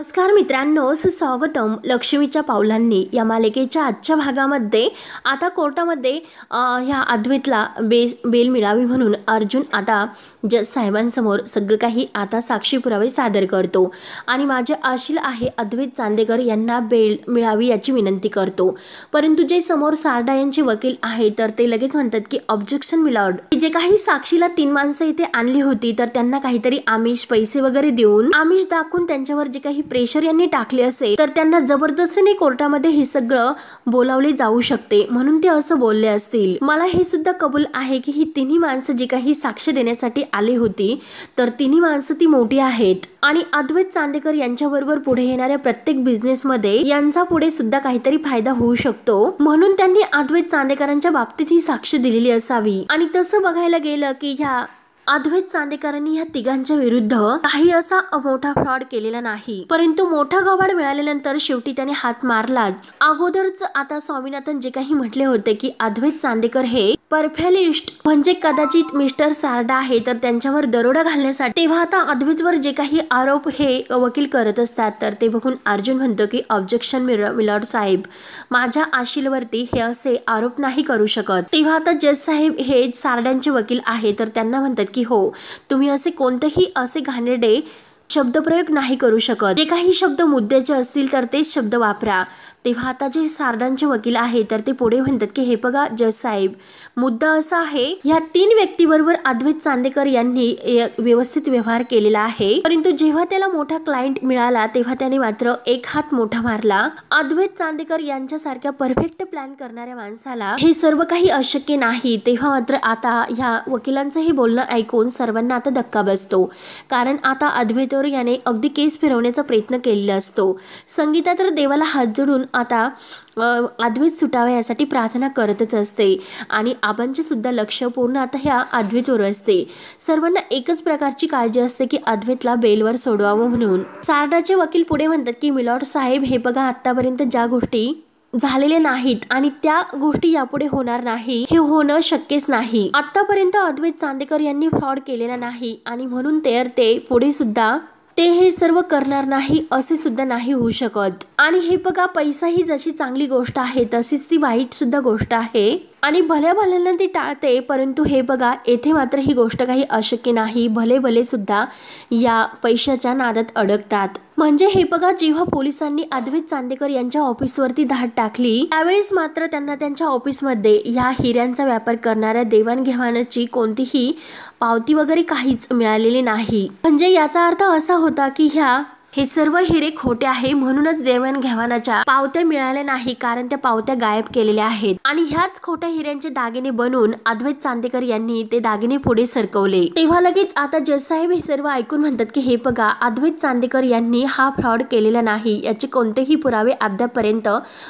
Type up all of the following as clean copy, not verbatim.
नमस्कार मित्रांनो, सुस्वागतम लक्ष्मीच्या पावलांनी या मालिकेच्या आजच्या भागामध्ये आता कोर्टामध्ये ह्या अद्वैतला बेल मिळावी म्हणून अर्जुन आता जज साहेबांसमोर सगळं काही आता साक्षी पुरावे सादर करतो आणि माझे आशील आहे अद्वैत चांदेकर यांना बेल मिळावी याची विनंती करतो। परंतु जे समोर सारडा यांचे वकील आहे तर ते लगेच म्हणतात की ऑब्जेक्शन मिलॉर्ड, जे काही साक्षीला 3 माणसं इथे आणली होती तर त्यांना काहीतरी आमिष पैसे वगैरे देऊन आमिष दाखवून त्यांच्यावर जे काही प्रेशर यांनी टाकले असेल तर त्यांना जबरदस्तीने कोर्टामध्ये हे सगळं बोलावले जाऊ शकते म्हणून ते असं बोलले असतील। मला हे सुद्धा कबूल आहे की ही तिन्ही माणसं जी काही साक्ष देण्यासाठी आली होती तर तिन्ही माणसं ती मोठी आहेत आणि अद्वैत चांदेकर यांच्याबरोबर पुढे येणाऱ्या प्रत्येक बिझनेसमध्ये यांचा पुढे सुद्धा काहीतरी फायदा होऊ शकतो म्हणून त्यांनी अद्वैत चांदेकरांच्या बाबतीत ही साक्ष दिलेली असावी। आणि तसं बघायला गेलं की ह्या अद्वैत चांदेकरांनी ह्या तिघांच्या विरुद्ध काही असा मोठा फ्रॉड केलेला नाही, परंतु मोठा गवाड मिळाल्यानंतर शेवटी त्याने हात मारलाच। अगोदरच आता स्वामीनाथन जे काही म्हटले होते की अद्वैत चांदेकर हे परफेलिस्ट म्हणजे कदाचित मिस्टर सारडा आहे तर त्यांच्यावर दरोडा घालण्यासाठी, तेव्हा आता अद्वैतवर जे काही आरोप हे वकील करत असतात तर ते बघून अर्जुन म्हणतो की ऑब्जेक्शन मिलॉर्ड साहेब, माझ्या आशीलवरती हे असे आरोप नाही करू शकत। तेव्हा आता जज साहेब हे सारड्यांचे वकील आहे तर त्यांना म्हणतात की हो, तुम्ही असे कोणतेही असे घाणेरडे शब्दप्रयोग नाही करू शकत, जे काही शब्द मुद्द्याचे असतील तर तेच शब्द वापरा। तेव्हा आता जे सारडांचे वकील आहे तर ते पुढे म्हणतात की हे बघा जज साहेब, मुद्दा असा आहे या 3 व्यक्तीबरोबर अद्वैत चांदेकर यांनी व्यवस्थित व्यवहार केलेला आहे, परंतु जेव्हा त्याला मोठा क्लायंट मिळाला तेव्हा त्याने मात्र एक हात मोठा मारला। अद्वैत चांदेकर यांच्यासारख्या परफेक्ट प्लॅन करणाऱ्या माणसाला हे सर्व काही अशक्य नाही। तेव्हा मात्र आता ह्या वकिलांचं हे बोलणं ऐकून सर्वांना आता धक्का बसतो, कारण आता अद्वैत याने अगदी केस फिरवण्याचा प्रयत्न केलेला असतो। संगीता तर देवाला हात जोडून आता अद्वैत सुटावा यासाठी प्रार्थना करतच असते आणि आबांचे सुद्धा लक्ष पूर्ण आता ह्या अद्वैतवर असते। सर्वांना एकच प्रकारची काळजी असते की अद्वैतला बेलवर सोडवावं म्हणून। सारडाचे वकील पुढे म्हणतात की मिलॉर्ड साहेब, हे बघा आतापर्यंत ज्या गोष्टी झालेले नाहीत आणि त्या गोष्टी यापुढे होणार नाही, हे होणं शक्यच नाही। आतापर्यंत अद्वैत चांदेकर यांनी फ्रॉड केलेला नाही आणि म्हणून ते पुढे सुद्धा ते हे सर्व करणार नाही असे सुद्धा नाही होऊ शकत। आणि हे बघा, पैसा ही जशी चांगली गोष्ट आहे तशीच ती वाईट सुद्धा गोष्ट आहे आणि भल्या भल्यांना ती टाळते, परंतु हे बघा येथे मात्र ही गोष्ट काही अशक्य नाही। भले सुद्धा या पैशाच्या नादात अडकतात। म्हणजे हे बघा, जेव्हा पोलिसांनी अद्वैत चांदेकर यांच्या ऑफिसवरती धाड टाकली त्यावेळेस मात्र त्यांना त्यांच्या ऑफिसमध्ये या हिऱ्यांचा व्यापार करणाऱ्या देवाणघेवाणाची कोणतीही पावती वगैरे काहीच मिळालेली नाही। म्हणजे याचा अर्थ असा होता की हे सर्व हिरे खोटे आहे म्हणूनच देवाणघेवाणाच्या पावत्या मिळाल्या नाही, कारण त्या पावत्या गायब केलेल्या आहेत आणि ह्याच खोट्या हिऱ्यांचे दागिने बनवून अद्वैत चांदेकर यांनी ते दागिने पुढे सरकवले। तेव्हा लगेच आता जज साहेब हे सर्व ऐकून म्हणतात की हे बघा, अद्वैत चांदेकर यांनी हा फ्रॉड केलेला नाही, याचे कोणतेही पुरावे अद्यापर्यंत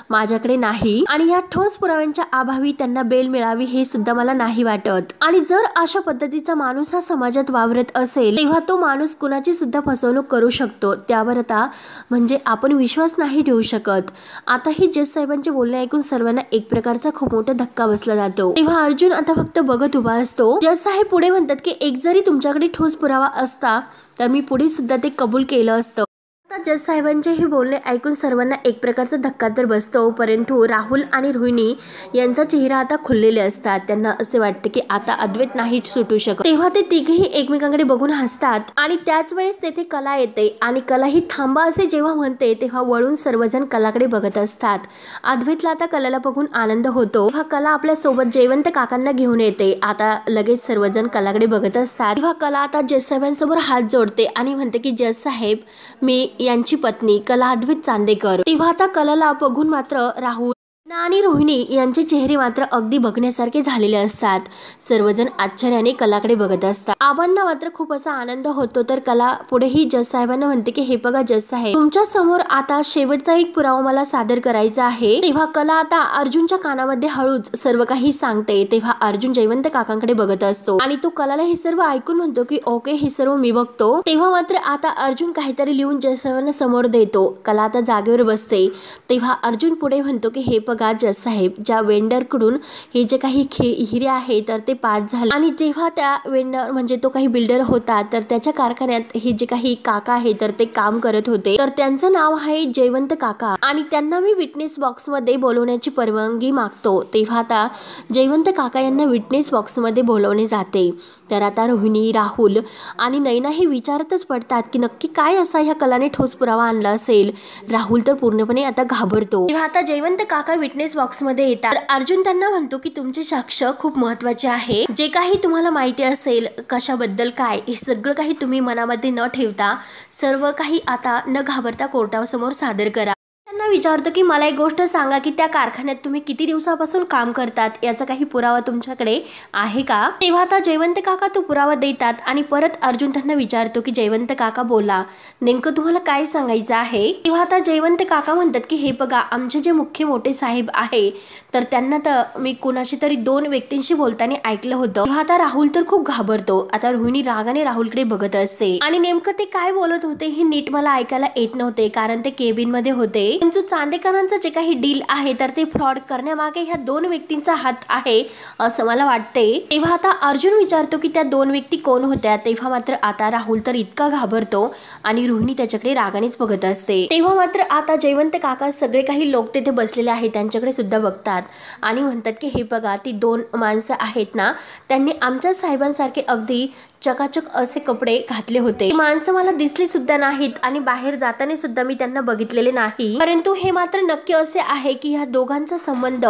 माझ्याकडे नाही आणि या ठोस पुराव्यांच्या अभावी त्यांना बेल मिळावी हे सुद्धा मला नाही वाटत। आणि जर अशा पद्धतीचा माणूस हा समाजात वावरत असेल तेव्हा तो माणूस कुणाची सुद्धा फसवणूक करू शकतो, त्यावर आता म्हणजे आपण विश्वास नाही ठेवू शकत। आता ही जज साहेबांचे बोलणे ऐकून सर्वांना एक प्रकारचा खूप मोठा धक्का बसला जातो। तेव्हा अर्जुन आता फक्त बघत उभा असतो। जज साहेब पुढे म्हणतात की एक जरी तुमच्याकडे ठोस पुरावा असता तर मी पुढे सुद्धा ते कबूल केलं असतं। जज साहेबांचे हे बोलणे ऐकून सर्वांना एक प्रकारचा धक्का तर बसतो, परंतु राहुल आणि रोहिणी यांचा चेहरा आता खुललेले असतात। त्यांना असे वाटते की आता अद्वैत नाही सुटू शकत। तेव्हा ते तिघेही एकमेकांकडे बघून हसतात आणि त्याच वेळेस तेथे कला येते आणि कला ही थांबा असे जेव्हा म्हणते तेव्हा वळून सर्वजण कलाकडे बघत असतात। अद्वैतला आता कलाला बघून आनंद होतो। तेव्हा कला आपल्या सोबत जयवंत काकांना घेऊन येते। आता लगेच सर्वजण कलाकडे बघत असतात। तेव्हा कला आता जज साहेबांसमोर हात जोडते आणि म्हणते की जज साहेब, मी यांची पत्नी कला अद्वैत चांदेकर। तेव्हा आता कलाला बघून मात्र राहुल आणि रोहिणी यांचे चेहरे मात्र अगदी बघण्यासारखे झालेले असतात। सर्वजण आश्चर्याने कलाकडे बघत असतात। आबांना मात्र खूप असा आनंद होतो तर कला पुढेही जज साहेबांना म्हणते की हे बघा जज साहेब, तुमच्या समोर आता शेवटचा एक पुरावा मला सादर करायचा आहे। तेव्हा कला आता अर्जुनच्या कानामध्ये हळूच सर्व काही सांगते। तेव्हा अर्जुन जयवंत काकांकडे बघत असतो आणि तो कलाला हे सर्व ऐकून म्हणतो की ओके, हे सर्व मी बघतो। तेव्हा मात्र आता अर्जुन काहीतरी लिहून जज साहेबांना समोर देतो। कला आता जागेवर बसते। तेव्हा अर्जुन पुढे म्हणतो की हे बघा, बघा जज साहेब ज्या वेंडरकडून हे जे काही हिरे आहे तर ते पास झाले आणि जेव्हा त्या वेंडर म्हणजे तो काही बिल्डर होता तर त्याच्या कारखान्यात हे जे काही काका आहे तर ते काम करत होते तर त्यांचं नाव आहे जयवंत काका आणि त्यांना मी विटनेस बॉक्स मध्ये बोलवण्याची परवानगी मागतो। तेव्हा आता जयवंत काका यांना विटनेस बॉक्स मध्ये बोलवणे जाते तर आता रोहिणी राहुल आणि नैना हे विचारतच पडतात की नक्की काय असा ह्या कलाने ठोस पुरावा आणला असेल। राहुल तर पूर्णपणे आता घाबरतो। तेव्हा आता जयवंत काका विटनेस बॉक्स मध्ये येतात। अर्जुन त्यांना म्हणतो की तुमचे साक्ष खूप महत्त्वाचे आहे, जे काही तुम्हाला माहिती असेल कशाबद्दल काय हे सगळं काही तुम्ही मनामध्ये न ठेवता सर्व काही आता न घाबरता कोर्टासमोर सादर करा। त्यांना विचारतो की मला एक गोष्ट सांगा की त्या कारखान्यात तुम्ही किती दिवसापासून काम करतात याचा काही पुरावा तुमच्याकडे आहे का। तेव्हा आता जयवंत काका तो पुरावा देतात आणि परत अर्जुन त्यांना विचारतो की जयवंत काका बोला नेमकं तुम्हाला काय सांगायचं आहे। तेव्हा आता जयवंत काका म्हणतात की हे बघा आमचे जे मुख्य मोठे साहेब आहे तर त्यांना तर मी कुणाशी तरी 2 व्यक्तींशी बोलताना ऐकलं होतं। तेव्हा आता राहुल तर खूप घाबरतो। आता रोहिणी रागाने राहुलकडे बघत असते आणि नेमकं ते काय बोलत होते हे नीट मला ऐकायला येत नव्हते कारण ते केबिन मध्ये होते। चांदेकरांचं जे काही डील आहे तर ते फ्रॉड करण्यामागे ह्या 2 व्यक्तींचा हात आहे असं मला वाटते। तेव्हा आता अर्जुन विचारतो की त्या 2 व्यक्ती कोण होत्या। तेव्हा मात्र आता राहुल तर इतका घाबरतो आणि रोहिणी त्याच्याकडे रागानेच बघत असते। तेव्हा मात्र आता जयवंत काका सगळे काही लोक तिथे बसलेले आहेत त्यांच्याकडे सुद्धा बघतात आणि म्हणतात की हे बघा ती 2 माणसं आहेत ना त्यांनी आमच्या साहेबांसारखे अगदी चकाचक असे कपडे घातले होते। माणसं मला दिसली सुद्धा नाहीत आणि बाहेर जाताना सुद्धा मी त्यांना बघितलेले नाही, परंतु हे मात्र नक्की असे आहे की ह्या दोघांचा संबंध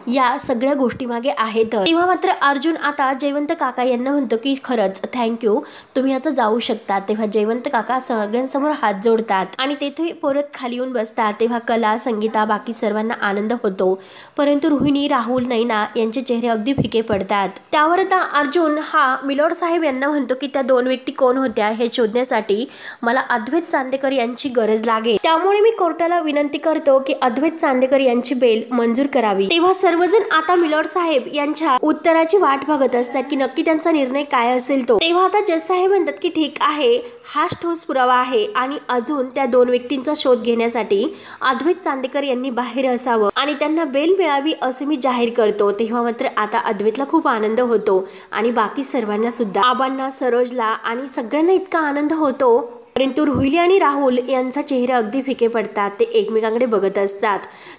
या सगळ्या गोष्टी मागे आहे। तेव्हा मात्र अर्जुन आता जयवंत काका यांना म्हणतो की खरंच थँक्यू तुम्ही आता जाऊ शकता। तेव्हा जयवंत काका सगळ्यांसमोर हात जोडतात आणि तेथे परत खाली येऊन बसतात। तेव्हा कला संगीता बाकी सर्वांना आनंद होतो, परंतु रोहिणी राहुल नैना यांचे चेहरे अगदी फिके पडतात। त्यावर आता अर्जुन हा मिलोड साहेब यांना म्हणतो की त्या 2 व्यक्ती कोण होत्या हे शोधण्यासाठी मला अद्वैत चांदेकर यांची गरज लागेल, त्यामुळे मी कोर्टाला विनंती करतो की अद्वैत चांदेकर यांची बेल मंजूर करावी। तेव्हा सर्वजण आता मिलोड साहेब यांच्या उत्तराची वाट बघत असतात की नक्की त्यांचा निर्णय काय असेल तो। तेव्हा आता जज साहेब म्हणतात की ठीक आहे हाच ठोस पुरावा आहे आणि अजून त्या 2 व्यक्तींचा शोध घेण्यासाठी अद्वैत चांदेकर यांनी बाहेर असावं आणि त्यांना बेल मिळावी असे मी जाहीर करतो। तेव्हा मात्र आता अद्वैतला खूप आनंद होतो आणि बाकी सर्वांना सुद्धा आबांना सरोजला आणि सगळ्यांना इतका आनंद होतो, परंतु रोहिणी आणि राहुल यांचा चेहरा अगदी फिके पडतात। ते एकमेकांकडे बघत असतात,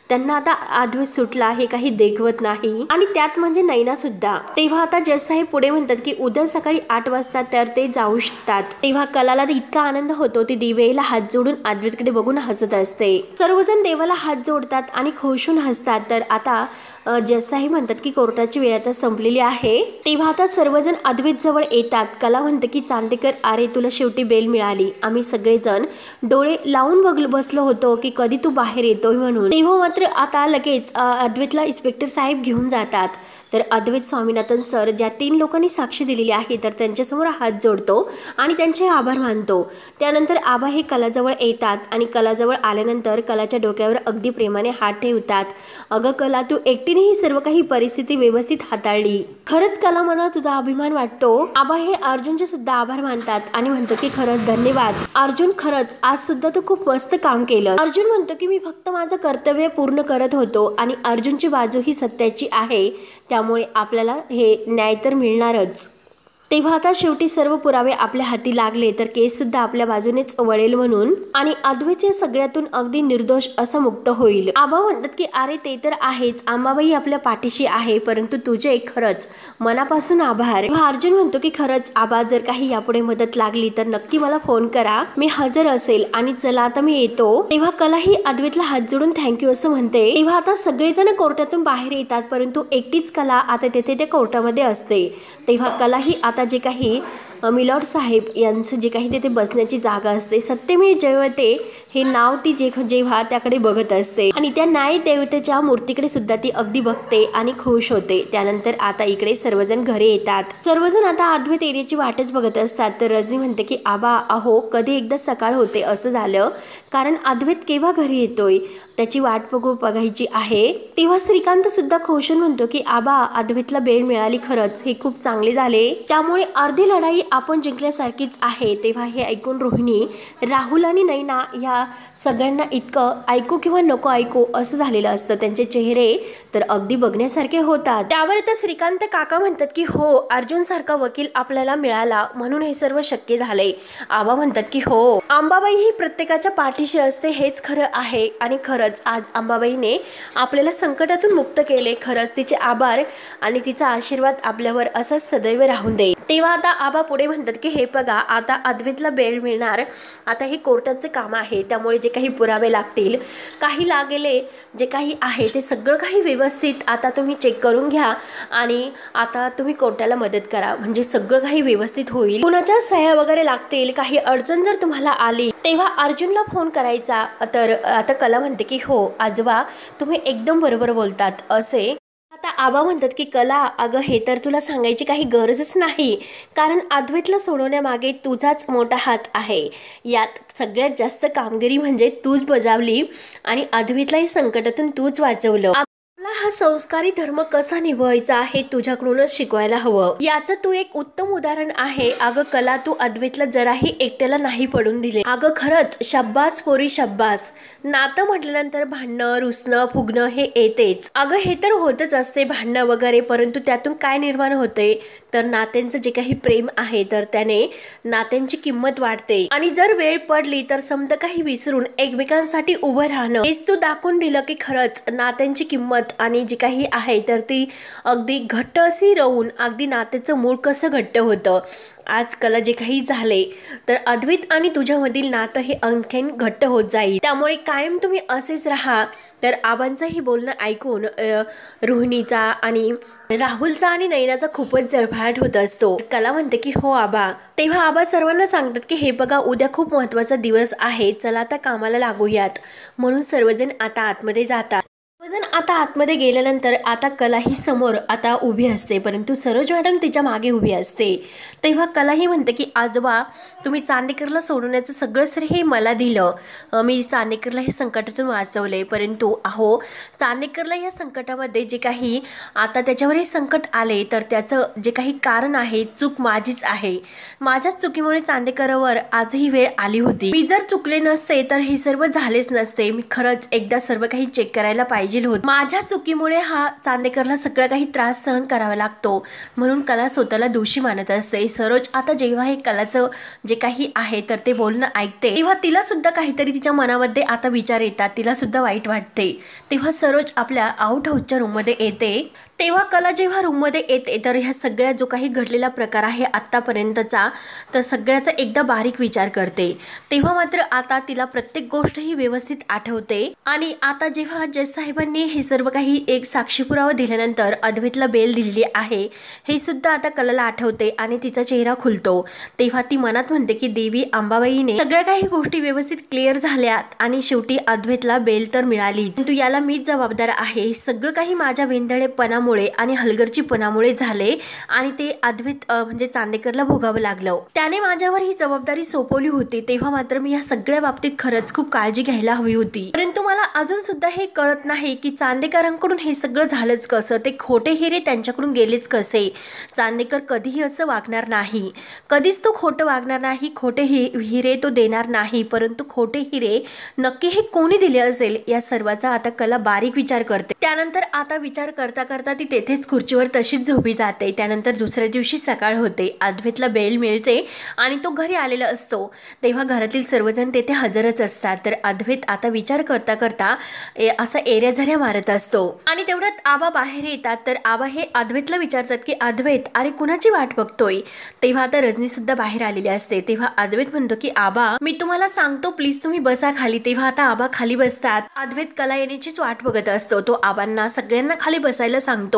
त्यांना आता अद्वैत सुटला हे काही देखवत नाही आणि त्यात म्हणजे नैना सुद्धा। तेव्हा आता जज साहेब पुढे म्हणतात की उद्या सकाळी 8 वाजता तर ते जाऊ शकतात। तेव्हा कलाला इतका आनंद होतो ती दिवेला हात जोडून अद्वैतकडे बघून हसत असते। सर्वजण देवाला हात जोडतात आणि खुशून हसतात। तर आता जज साहेब म्हणतात की कोर्टाची वेळ आता संपलेली आहे। तेव्हा आता सर्वजण अद्वैत जवळ येतात। कला म्हणते की चांदेकर अरे तुला शेवटी बेल मिळाली, आम्ही सगळेजण डोळे लावून बसलो होतो की कधी तू बाहेर येतोय म्हणून। तेव्हा मात्र आता लगेच अद्वैतला इन्स्पेक्टर साहेब घेऊन जातात। तर अद्वैत स्वामीनाथन सर ज्या 3 लोकांनी साक्ष दिलेली आहे तर त्यांच्यासमोर हात जोडतो आणि त्यांचे आभार मानतो। त्यानंतर आबा हे कलाजवळ येतात आणि कलाजवळ आल्यानंतर कलाच्या डोक्यावर अगदी प्रेमाने हात ठेवतात। अगं कला तू एकटीने ही सर्व काही परिस्थिती व्यवस्थित हाताळली, खरंच कला मला तुझा अभिमान वाटतो। आबा हे अर्जुनचे सुद्धा आभार मानतात आणि म्हणतो की खरंच धन्यवाद अर्जुन, खरंच आज सुद्धा तू खूप मस्त काम केलं। अर्जुन म्हणतो की मी फक्त माझं कर्तव्य पूर्ण करत होतो आणि अर्जुनची बाजू ही सत्याची आहे, त्यामुळे आपल्याला हे न्याय तर मिळणारच। तेव्हा आता शेवटी सर्व पुरावे आपल्या हाती लागले तर केस सुद्धा आपल्या बाजूनेच वळेल म्हणून आणि अद्वैत या सगळ्यातून अगदी निर्दोष असं मुक्त होईल। आबा म्हणतात की अरे ते तर आहेच, अंबाबाई आपल्या पाठीशी आहे, परंतु तुझे खरंच मनापासून आभार। अर्जुन म्हणतो की खरंच आबा जर काही यापुढे मदत लागली तर नक्की मला फोन करा, मी हजर असेल आणि चला आता मी येतो। तेव्हा कलाही अद्वैतला हात जोडून थँक्यू असं म्हणते। तेव्हा आता सगळेजण कोर्टातून बाहेर येतात, परंतु एकटीच कला आता तेथे त्या कोर्टामध्ये असते। तेव्हा कलाही आता जे काही मिलोड साहेब यांचं जे काही तिथे बसण्याची जागा असते सत्यमेव जयते हे नाव ती जेव्हा त्याकडे बघत असते आणि त्या न्याय देवतेच्या मूर्तीकडे सुद्धा ती अगदी बघते आणि खुश होते। त्यानंतर आता इकडे सर्वजण घरी येतात। सर्वजण आता अद्वैत एरियाची वाटच बघत असतात। तर रजनी म्हणते की आबा अहो कधी एकदा सकाळ होते असं झालं, कारण अद्वैत केव्हा घरी येतोय त्याची वाट बघायची आहे। तेव्हा श्रीकांत सुद्धा खुशून म्हणतो की आबा अद्वैतला बेल मिळाली, खरंच हे खूप चांगले झाले, त्यामुळे अर्धी लढाई आपण जिंकल्यासारखीच आहे। तेव्हा हे ऐकून रोहिणी राहुल आणि नैना या आता सगळ्यांना इतकं ऐकू किंवा नको ऐकू असं झालेलं असतं. त्यांचे चेहरे तर अगदी बघण्यासारखे होतात. त्यावर तर श्रीकांत काका म्हणतात की हो, अर्जुन सारखा वकील आपल्याला मिळाला म्हणून हे सर्व शक्य झाले. आबा म्हणतात की हो, अंबाबाई ही प्रत्येकाच्या पाठीशी असते हेच खरं आहे आणि खरंच आज अंबाबाईने आपल्याला संकटातून मुक्त केले. खरंच तिचे आभार आणि तिचा आशीर्वाद आपल्यावर असाच सदैव राहून दे. तेव्हा आता आबा पुढे म्हणतात की हे बघा, आता अद्वैतला बेल मिळणार. आता हे कोर्टाचे काम आहे, त्यामुळे जे काही पुरावे लागतील, काही लागेले जे काही आहे ते सगळं काही व्यवस्थित आता तुम्ही चेक करून घ्या आणि आता तुम्ही कोर्टाला मदत करा, म्हणजे सगळं काही व्यवस्थित होईल. कुणाच्या सह्या वगैरे लागतील, काही अडचण जर तुम्हाला आली तेव्हा अर्जुनला फोन करायचा. तर आता कला म्हणते की हो आजोबा, तुम्ही एकदम बरोबर बोलतात असे. आता आबा म्हणतात की कला, अगं हे तर तुला सांगायची काही गरजच नाही, कारण अद्वैतला सोडवण्यामागे तुझाच मोठा हात आहे. यात सगळ्यात जास्त कामगिरी म्हणजे तूच बजावली आणि अद्वैतलाही संकटातून तूच वाचवलं. हा संस्कारी धर्म कसा निभवायचा हे तुझ्याकडूनच शिकवायला हवं. याचं तू एक उत्तम उदाहरण आहे. अगं कला, तू अद्वैतला जराही एकट्याला नाही पडून दिले. अगं खरंच शब्बास पोरी शब्बास. नातं म्हटल्यानंतर भांडणं, रुसणं, फुगणं हे येतेच. अगं हे तर होतच असते, भांडणं वगैरे, परंतु त्यातून काय निर्माण होते तर नात्यांचं जे काही प्रेम आहे तर त्याने नात्यांची किंमत वाढते आणि जर वेळ पडली तर समजा काही विसरून एकमेकांसाठी उभं राहणं. हेच तू दाखवून दिलं की खरंच नात्यांची किंमत आणि जी काही आहे तर ती अगदी घट्ट अशी राहून अगदी नात्याचं मूळ कसं घट्ट होतं. आज कला जे काही झाले तर अद्वैत आणि तुझ्यामधील नातं हे आणखीन घट्ट होत जाईल, त्यामुळे कायम तुम्ही असेच राहा. तर आबांचंही बोलणं ऐकून रोहिणीचा आणि राहुलचा आणि नयनाचा खूपच जळफळाट होत असतो. कला म्हणते की हो आबा. तेव्हा आबा सर्वांना सांगतात की हे बघा, उद्या खूप महत्त्वाचा दिवस आहे, चला आता कामाला लागूयात. म्हणून सर्वजण आता आतमध्ये जातात. सर्वजण आता आतमध्ये गेल्यानंतर आता कला ही समोर आता उभी असते, परंतु सरोज मॅडम तिच्या मागे उभी असते. तेव्हा कला ही म्हणते की आजोबा, तुम्ही चांदेकरला सोडवण्याचं सगळं श्रेय हे मला दिलं. मी चांदेकरला हे संकटातून वाचवले, परंतु अहो चांदेकरला या संकटामध्ये जे काही आता त्याच्यावर हे संकट आले तर त्याचं जे काही कारण आहे, चूक माझीच आहे. माझ्याच चुकीमुळे चांदेकरवर आजही वेळ आली होती. मी जर चुकले नसते तर हे सर्व झालेच नसते. मी खरंच एकदा सर्व काही चेक करायला पाहिजे होत. माझ्या चुकीमुळे हा चांदेकरला सगळा काही त्रास सहन करावा लागतो, म्हणून कला स्वतःला दोषी मानत असते. सरोज आता जेव्हा हे कलाचं जे काही आहे तर ते बोलणं ऐकते तेव्हा तिला सुद्धा काहीतरी तिच्या मनामध्ये आता विचार येतात, तिला सुद्धा वाईट वाटते. तेव्हा सरोज आपल्या आउट हाऊसच्या रूममध्ये येते. तेव्हा कला जेव्हा रूममध्ये येते तर ह्या सगळ्या जो काही घडलेला प्रकार आहे आत्तापर्यंतचा तर सगळ्याचा एकदा बारीक विचार करते. तेव्हा मात्र आता तिला प्रत्येक गोष्ट ही व्यवस्थित आठवते आणि आता जेव्हा जज साहेबांनी हे सर्व काही एक साक्षी पुरावा दिल्यानंतर अद्वैतला बेल दिलेली आहे हे सुद्धा आता कलाला आठवते आणि तिचा चेहरा खुलतो. तेव्हा ती मनात म्हणते की देवी अंबाबाईने सगळ्या काही गोष्टी व्यवस्थित क्लिअर झाल्यात आणि शेवटी अद्वैतला बेल तर मिळाली, परंतु याला मीच जबाबदार आहे. सगळं काही माझ्या वेंधळेपणामुळे आणि हलगर्जीपणामुळे झाले आणि ते अद्वैत म्हणजे चांदेकरला भोगावं लागलं. त्याने माझ्यावर ही जबाबदारी सोपवली होती. तेव्हा मात्र मी या सगळ्या बाबतीत खरंच खूप काळजी घ्यायला हवी होती, परंतु मला अजून सुद्धा हे कळत नाही की चांदेकरांकडून हे सगळं झालंच कसं, ते खोटे हिरे त्यांच्याकडून गेलेच कसे. चांदेकर कधीही असं वागणार नाही, कधीच तो खोटं वागणार नाही, खोटे हिरे तो देणार नाही, परंतु खोटे हिरे नक्की हे कोणी दिले असेल या सर्वाचा आता कला बारीक विचार करते. त्यानंतर आता विचार करता करता ती तेथेच खुर्चीवर तशीच झोपी जाते. त्यानंतर दुसऱ्या दिवशी सकाळ होते. अद्वैतला बेल मिळते आणि तो घरी आलेला असतो. तेव्हा घरातील सर्वजण तेथे हजरच असतात. तर अद्वैत आता विचार करता करता असा एरिया झऱ्या मारत असतो आणि तेवढ्यात आबा बाहेर येतात. तर आबा हे अद्वैतला विचारतात की अद्वैत, अरे कुणाची वाट बघतोय. तेव्हा आता रजनी सुद्धा बाहेर आलेली असते. तेव्हा अद्वैत म्हणतो की आबा, मी तुम्हाला सांगतो, प्लीज तुम्ही बसा खाली. तेव्हा आता आबा खाली बसतात. अद्वैत कला येण्याचीच वाट बघत असतो. तो आबांना सगळ्यांना खाली बसायला सांगतो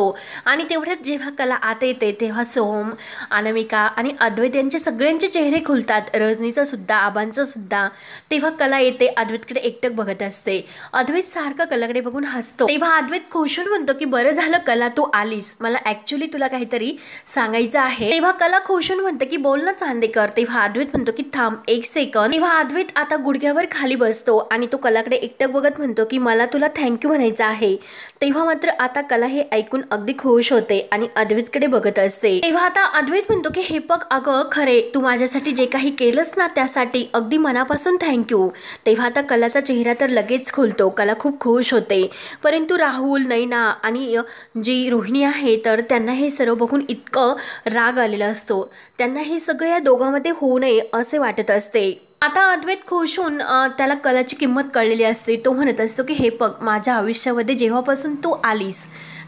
आणि तेवढ्यात जेव्हा कला आत येते तेव्हा सोहम, अनामिका आणि अद्वैत यांचे सगळ्यांचे चेहरे खुलतात, रजनीचा सुद्धा, आबांचा सुद्धा. तेव्हा कला येते, अद्वैतकडे एकटक बघत असते. अद्वैत सारखा कलाकडे बघून हसतो. तेव्हा अद्वैत खुशून म्हणतो की बरं झालं कला तू आलीस, मला ऍक्च्युली तुला काहीतरी सांगायचं आहे. तेव्हा कला खुशून म्हणते की बोल ना चांदेकर. तेव्हा अद्वैत म्हणतो की थांब एक सेकंद. तेव्हा अद्वैत आता गुडघ्यावर खाली बसतो आणि तो कलाकडे एकटक बघत म्हणतो की मला तुला थँक्यू म्हणायचं आहे. तेव्हा मात्र आता कला हे ऐकून ऐकून अगदी खुश होते आणि अद्वैतकडे बघत असते। तेव्हा आता अद्वैत म्हणतो की हे बघ अगं खरे तू माझ्यासाठी जे काही केलंस ना त्यासाठी अगदी मनापासून थँक्यू। तेव्हा आता कलाचा चेहरा तर लगेच खुलतो, कला खूप खुश होते। परंतु राहुल, नैना आणि जी रोहिणी आहे तर त्यांना हे सर्व बघून इतकं राग आलेला असतो, त्यांना हे सगळे या दोघांमध्ये होऊ नये असे वाटत असते। आता अद्वैत खुश होऊन त्याला कलाची किंमत कळलेली असते। तो म्हणत असतो की हे बघ माझ्या आयुष्यामध्ये जेव्हापासून तू आलीस,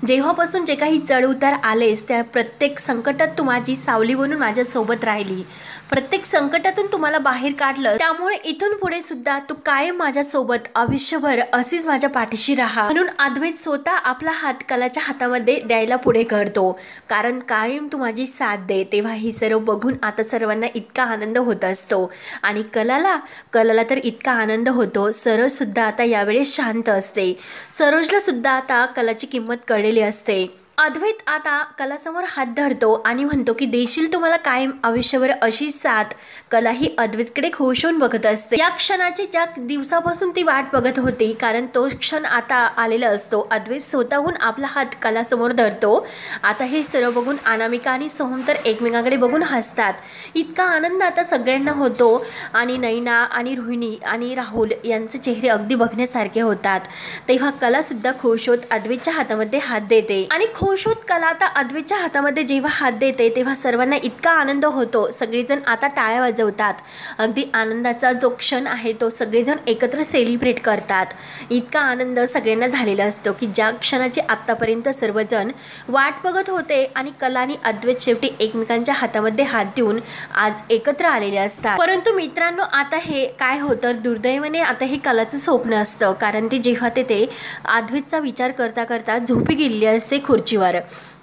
जेव्हापासून जे काही चढउतार आलेस त्या प्रत्येक संकटात तू माझी सावली बनून माझ्यासोबत राहिली, प्रत्येक संकटातून तुम्हाला बाहेर काढलं, त्यामुळे इथून पुढे सुद्धा तू कायम माझ्यासोबत आयुष्यभर अशीच माझ्या पाठीशी राहा। म्हणून अद्वैत स्वतः आपला हात कलाच्या हातामध्ये द्यायला पुढे करतो, कारण कायम तू माझी साथ दे। तेव्हा ही सर्व बघून आता सर्वांना इतका आनंद होत असतो आणि कलाला तर इतका आनंद होतो। सरोज सुद्धा आता यावेळेस शांत असते, सरोजला सुद्धा आता कलाची किंमत कळलेली असते। अद्वैत आता कलासमोर हात धरतो आणि म्हणतो की देशील तुम्हाला कायम आयुष्यभर अशी साथ। कला ही अद्वैतकडे खुश होऊन बघत असते, या क्षणाची ज्या दिवसापासून ती वाट बघत होती, कारण तो क्षण आता आलेला असतो। अद्वैत स्वतःहून आपला हात कलासमोर धरतो। आता हे सर्व बघून अनामिका आणि सोहम तर एकमेकांकडे बघून हसतात, इतका आनंद आता सगळ्यांना होतो आणि नैना आणि रोहिणी आणि राहुल यांचे चेहरे अगदी बघण्यासारखे होतात। तेव्हा कला सुद्धा खुश होत अद्वैतच्या हातामध्ये हात देते आणि खुश होत कला आता अद्वैतच्या हातामध्ये जेव्हा हात देते तेव्हा सर्वांना इतका आनंद होतो, सगळेजण आता टाळ्या वाजवतात। अगदी आनंदाचा जो क्षण आहे तो सगळेजण एकत्र सेलिब्रेट करतात। इतका आनंद सगळ्यांना झालेला असतो की ज्या क्षणाची आतापर्यंत सर्वजण वाट बघत होते आणि कला आणि अद्वैत शेवटी एकमेकांच्या हातामध्ये हात देऊन आज एकत्र आलेले असतात। परंतु मित्रांनो आता हे काय होतं, दुर्दैवाने आता हे कलाचं स्वप्न असतं, कारण ती जेव्हा ते अद्वैतचा विचार करता करता झोपी गेलेली असते खुर्चीवर,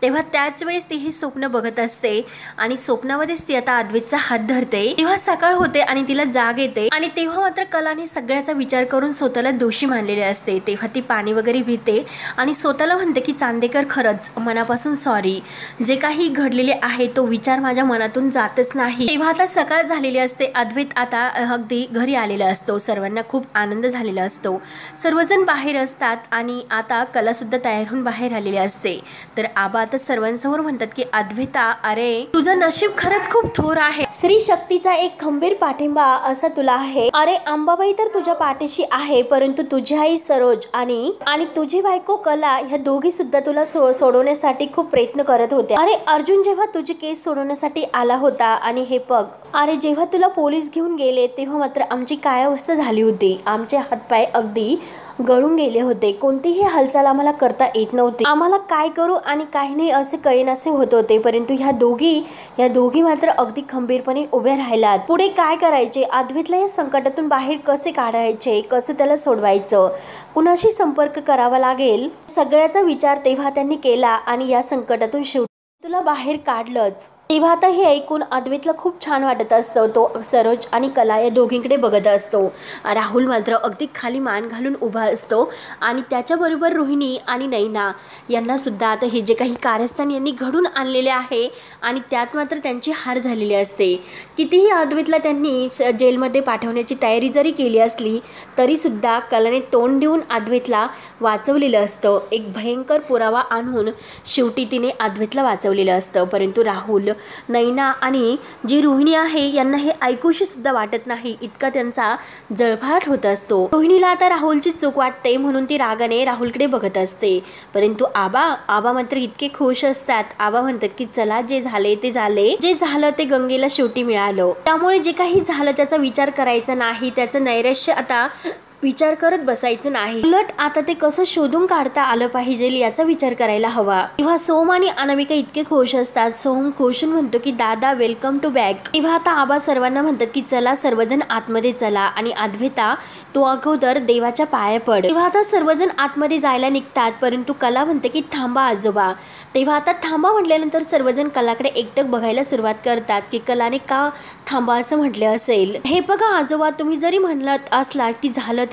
तेव्हा त्याच वेळेस ती हे स्वप्न बघत असते आणि स्वप्नामध्येच ती आता अद्वैतचा हात धरते। तेव्हा सकाळ होते आणि तिला जाग येते आणि तेव्हा मात्र कलाने सगळ्याचा विचार करून स्वतःला दोषी मानलेले असते। तेव्हा ती पाणी वगैरे पिते आणि स्वतःला म्हणते की चांदेकर खरंच मनापासून सॉरी, जे काही घडलेले आहे तो विचार माझ्या मनातून जातच नाही। तेव्हा आता सकाळ झालेली असते, अद्वैत आता अगदी घरी आलेला असतो, सर्वांना खूप आनंद झालेला असतो, सर्वजण बाहेर असतात आणि आता कला सुद्धा तयार होऊन बाहेर आलेली असते। तर आबा आता सर्वांसमोर म्हणतात की अद्वैता अरे तुझं नशीब खरंच खूप थोर आहे, स्त्री शक्तीचा एक खंबीर पाठिंबा असा तुला आहे। अरे अंबाबाई तर तुझ्या पाठीशी आहे, परंतु तुझी आई सरोज आणि तुझी बायको कला ह्या दोघी सुद्धा तुला सोडवण्यासाठी खूप प्रयत्न करत होत्या। अरे अर्जुन जेव्हा तुझी केस सोडवण्यासाठी आला होता आणि हे बघ अरे जेव्हा तुला पोलीस घेऊन गेले तेव्हा मात्र आमची काय अवस्था झाली होती, आमचे हातपाय अगदी गळून गेले होते, कोणतीही हालचाल आम्हाला करता येत नव्हती, आम्हाला काय करू आणि काही नाही असे कळेनासे होत होते। परंतु ह्या दोघी मात्र अगदी खंबीरपणे उभ्या राहिलात। पुढे काय करायचे, अद्वैतला या संकटातून बाहेर कसे काढायचे, कसं त्याला सोडवायचं, कुणाशी संपर्क करावा लागेल, सगळ्याचा विचार तेव्हा त्यांनी केला आणि या संकटातून शेवटी तुला बाहेर काढलंच। तेव्हा आता हे ऐकून अद्वैतला खूप छान वाटत असतं, तो सरोज आणि कला या दोघींकडे बघत असतो। राहुल मात्र अगदी खाली मान घालून उभा असतो आणि त्याच्याबरोबर रोहिणी आणि नैना यांना सुद्धा आता हे जे काही कारस्थान यांनी घडून आणलेले आहे आणि त्यात मात्र त्यांची हार झालेली असते। कितीही अद्वैतला त्यांनी जेलमध्ये पाठवण्याची तयारी जरी केली असली तरी सुद्धा कलाने तोंड देऊन अद्वैतला वाचवलेलं असतं, एक भयंकर पुरावा आणून शेवटी तिने अद्वैतला वाचवलेलं असतं। परंतु राहुल, नैना आणि जी रोहिणी आहे यांना हे ऐकूशी सुद्धा वाटत नाही, इतका त्यांचा जळफाट होत असतो। रोहिणीला आता राहुलची चूक वाटते म्हणून ती रागाने राहुलकडे बघत असते, परंतु आबा मात्र इतके खुश असतात। आबा म्हणतात की चला जे झाले ते झाले, जे झालं ते गंगेला शेवटी मिळालं, त्यामुळे जे काही झालं त्याचा विचार करायचा नाही, त्याचं नैराश्य आता विचार करत बसायचं नाही, उलट आता ते कसं शोधून काढता आलं पाहिजे याचा विचार करायला हवा। तेव्हा सोहम आणि अनामिका इतके खुश असतात, सोहम खुशून म्हणतो की दादा वेलकम टू बॅक। तेव्हा आता आबा सर्वांना म्हणतात की चला सर्वजण आतमध्ये चला आणि अद्वैता तो अगोदर देवाच्या पाया पड। तेव्हा आता सर्वजण आतमध्ये जायला निघतात, परंतु कला म्हणते की थांबा आजोबा। तेव्हा आता थांबा म्हटल्यानंतर सर्वजण कलाकडे एकटक बघायला सुरुवात करतात की कलाने का थांबा असं म्हटलं असेल। हे बघा आजोबा, तुम्ही जरी म्हणलात असला की झालं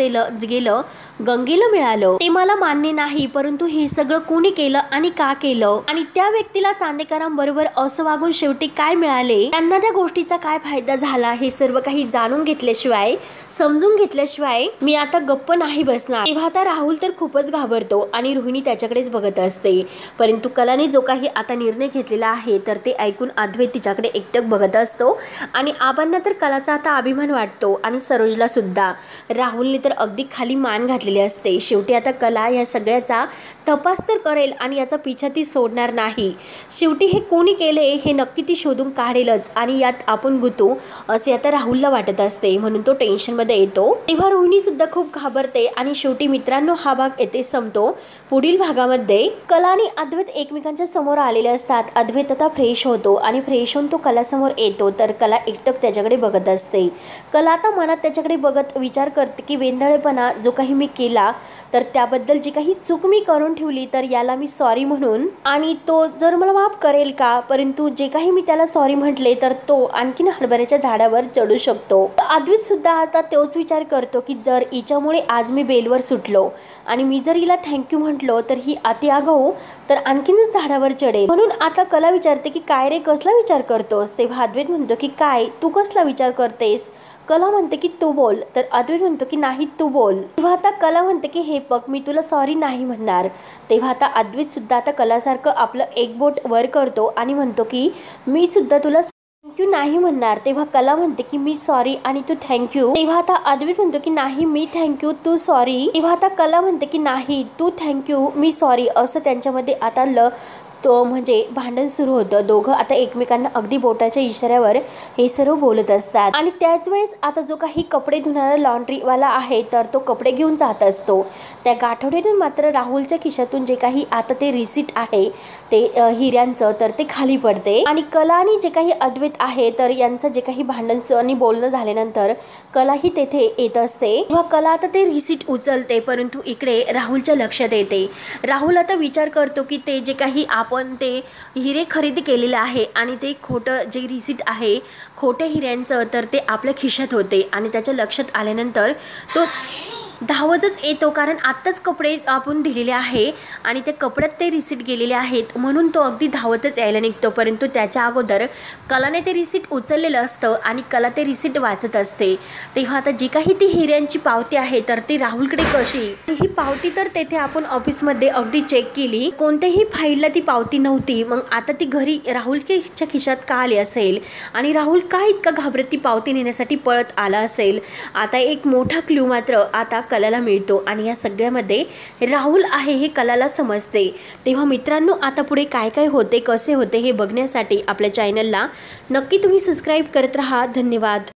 गेलं गंगेला मिळालं ते मला मान्य नाही, परंतु हे सगळं कोणी केलं आणि का केलं आणि त्या व्यक्तीला चांदेकरांबरोबर असं वागून शेवटी काय मिळाले, त्यांना त्या गोष्टीचा काय फायदा झाला, हे सर्व काही जाणून घेतल्याशिवाय समजून घेतल्याशिवाय मी आता गप्प नाही बसणार. तेव्हा आता राहुल तर खूपच घाबरतो आणि रोहिणी त्याच्याकडेच बघत असते. परंतु कलाने जो काही आता निर्णय घेतलेला आहे तर ते ऐकून अद्वैत तिच्याकडे एकटक बघत असतो आणि आबांना तर कलाचा आता अभिमान वाटतो आणि सरोजला सुद्धा. राहुलने तर अगदी खाली मान घातलेली असते. शेवटी आता कला या सगळ्याचा तपास तर करेल आणि याचा पिछा ती सोडणार नाही. शेवटी हे कोणी केले हे नक्की ती शोधून काढेलच आणि यात आपण गुतू असे आता राहुलला वाटत असते, म्हणून तो टेन्शनमध्ये येतो. तेव्हा रोहिणी सुद्धा खूप घाबरते आणि शेवटी मित्रांनो हा भाग येथे संपतो. पुढील भागामध्ये कला आणि अद्वैत एकमेकांच्या समोर आलेले असतात. अद्वैत आता फ्रेश होतो आणि फ्रेश होऊन तो कलासमोर येतो तर कला एकटक त्याच्याकडे बघत असते. कला आता मनात त्याच्याकडे बघत विचार करते की वेंधळेपणा जो काही मी केला तर त्याबद्दल जी काही चूक मी करून ठेवली तर याला मी सॉरी म्हणून आणि तो जर मला माफ करेल का, परंतु जे काही मी त्याला सॉरी म्हटले तर तो आणखीन हरभऱ्याच्या झाडावर चढू शकतो. अद्वैत सुद्धा आता तोच विचार करतो की जर हिच्यामुळे आज मी बेलवर सुटलो आणि मी जर हिला थँक्यू म्हटलो तर ही अति आगाऊ तर आणखीनच झाडावर चढेल. म्हणून आता कला विचारते की काय रे कसला विचार करतोस. तेव्हा अद्वैत म्हणतो की काय तू कसला विचार करतेस. कला म्हणते की तू बोल तर अद्वैत म्हणतो की नाही तू बोल. तेव्हा आता कला म्हणते की हे बघ मी तुला सॉरी नाही म्हणणार. तेव्हा आता अद्वैत सुद्धा आता कलासारखं आपलं एक बोट वर करतो आणि म्हणतो की मी सुद्धा तुला थँक्यू नाही म्हणणार. तेव्हा कला म्हणते की मी सॉरी आणि तू थँक्यू. तेव्हा आता अद्वैत म्हणतो की नाही मी थँक्यू तू सॉरी. तेव्हा आता कला म्हणते की नाही तू थँक्यू मी सॉरी. असं त्यांच्यामध्ये आता तो म्हणजे भांडण सुरू होतं. दोघं आता एकमेकांना अगदी बोटाच्या इशाऱ्यावर हे सर्व बोलत असतात आणि त्याच वेळेस आता जो काही कपडे धुणारा लॉन्ड्रीवाला आहे तर तो कपडे घेऊन जात असतो. त्या गाठोड्यातून मात्र राहुलच्या खिशातून जे काही आता ते रिसीट आहे ते हिऱ्यांचं तर ते खाली पडते आणि कला आणि जे काही अद्वैत आहे तर यांचं जे काही भांडण आणि बोलणं झाल्यानंतर कलाही तेथे येत असते. तेव्हा कला आता ते रिसीट उचलते, परंतु इकडे राहुलच्या लक्षात येते. राहुल आता विचार करतो की ते जे काही पण ते हिरे खरेदी केलेले आहे आणि ते खोटं जे रिसीट आहे खोट्या हिऱ्यांचं तर ते आपल्या खिशात होते आणि त्याच्या लक्षात आल्यानंतर तो धावतच येतो, कारण आत्ताच कपडे आपण दिलेले आहे आणि त्या कपड्यात ते रिसीट गेलेले आहेत म्हणून तो अगदी धावतच यायला निघतो. परंतु त्याच्या अगोदर कलाने ते रिसीट उचललेलं असतं आणि कला ते रिसीट वाचत असते. तेव्हा आता जी काही ती हिऱ्यांची पावती आहे तर ती राहुलकडे कशी, ही पावती तर तेथे आपण ऑफिसमध्ये अगदी चेक केली, कोणत्याही फाईलला ती पावती नव्हती. मग आता ती घरी राहुलच्या खिशात का आली असेल आणि राहुल का इतका घाबरत ती पावती नेण्यासाठी पळत आला असेल. आता एक मोठा क्ल्यू मात्र आता कलाला मिळतो आणि या सगळ्यामध्ये राहुल आहे हे कलाला समजते. तेव्हा मित्रांनो आता पुढे काय काय होते कसे होते हे बघण्यासाठी आपल्या चॅनलला नक्की तुम्ही सबस्क्राईब करत राहा. धन्यवाद.